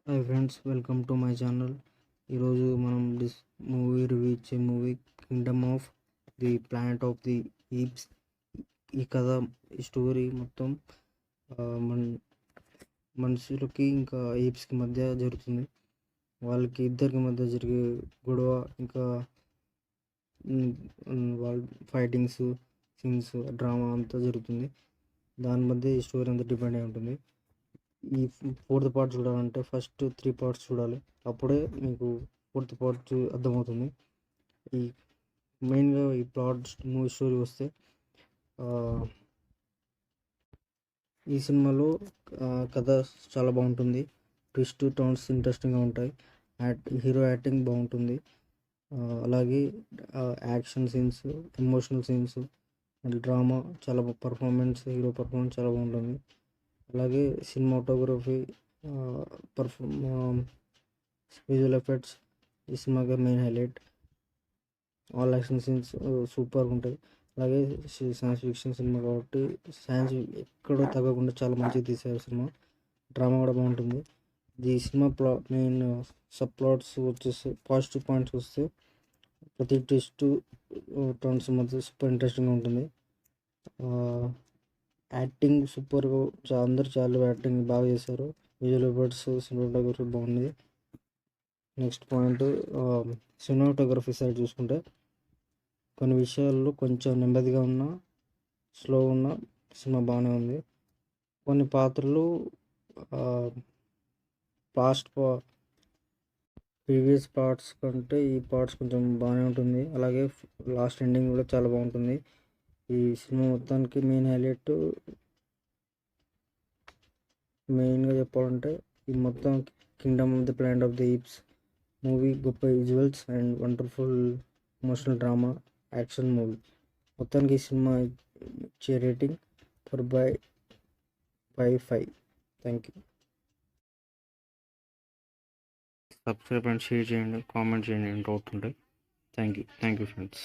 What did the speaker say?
Hi friends, welcome to my channel. ఈరోజు మనం movie review ఇచ్చే movie kingdom of the planet of the apes. ఈ కథ, ఈ స్టోరీ మొత్తం మన మనుషులకి ఇంకా ఈప్స్కి మధ్య జరుగుతుంది. వాళ్ళకి ఇద్దరికి మధ్య జరిగే గొడవ, ఇంకా వాళ్ళ ఫైటింగ్స్ సీన్స్, డ్రామా అంతా జరుగుతుంది. దాని మధ్య ఈ స్టోరీ అంతా డిపెండ్ అయి ఉంటుంది. ఈ ఫోర్త్ పార్ట్ చూడాలంటే ఫస్ట్ 3 పార్ట్స్ చూడాలి. అప్పుడే మీకు ఫోర్త్ పార్ట్ అర్థమవుతుంది. ఈ మెయిన్గా ఈ ప్లాట్ మూవీ స్టోరీ వస్తే, ఈ సినిమాలో కథ చాలా బాగుంటుంది. ట్విస్ట్ టర్న్స్ ఇంట్రెస్టింగ్గా ఉంటాయి. హీరో యాక్టింగ్ బాగుంటుంది. అలాగే action scenes, emotional scenes and drama, చాలా పర్ఫార్మెన్స్, హీరో పర్ఫార్మెన్స్ చాలా బాగుంటుంది. అలాగే సినిమాటోగ్రఫీ, విజువల్ ఎఫెక్ట్స్ ఈ సినిమాకి main highlight. All action scenes సూపర్గా ఉంటాయి. అలాగే సైన్స్ ఫిక్షన్ సినిమా కాబట్టి సైన్స్ ఎక్కడో తగ్గకుండా చాలా మంచిగా తీశారు సినిమా. డ్రామా కూడా బాగుంటుంది. ఈ సినిమా మెయిన్ సబ్ ప్లాట్స్ వచ్చేసి, పాజిటివ్ పాయింట్స్ వస్తే, ప్రతి ట్విస్ట్ టర్న్స్ మధ్య సూపర్ ఇంట్రెస్టింగ్గా ఉంటుంది. యాక్టింగ్ సూపర్గా, అందరు చాలా యాక్టింగ్ బాగా చేశారు. విజువల్ ఎఫెక్ట్స్, సినిమాటోగ్రఫీ బాగుంది. నెక్స్ట్ పాయింట్, సినిమాటోగ్రఫీ సైడ్ చూసుకుంటే కొన్ని విషయాల్లో కొంచెం నెమ్మదిగా ఉన్న, స్లో ఉన్న సినిమా బాగానే ఉంది. కొన్ని పాత్రలు ప్రీవియస్ పార్ట్స్ కంటే ఈ పార్ట్స్ కొంచెం బాగానే ఉంటుంది. అలాగే లాస్ట్ ఎండింగ్ కూడా చాలా బాగుంటుంది. ఈ సినిమా మొత్తానికి మెయిన్గా చెప్పాలంటే, ఈ మొత్తం kingdom of the planet of the apes movie గొప్ప visuals and wonderful emotional drama action movie. మొత్తానికి ఈ సినిమా ఇచ్చే rating 4/5. Thank you. Subscribe and share చేయండి, కామెంట్ చేయండి డౌట్ ఉంటే. Thank you friends.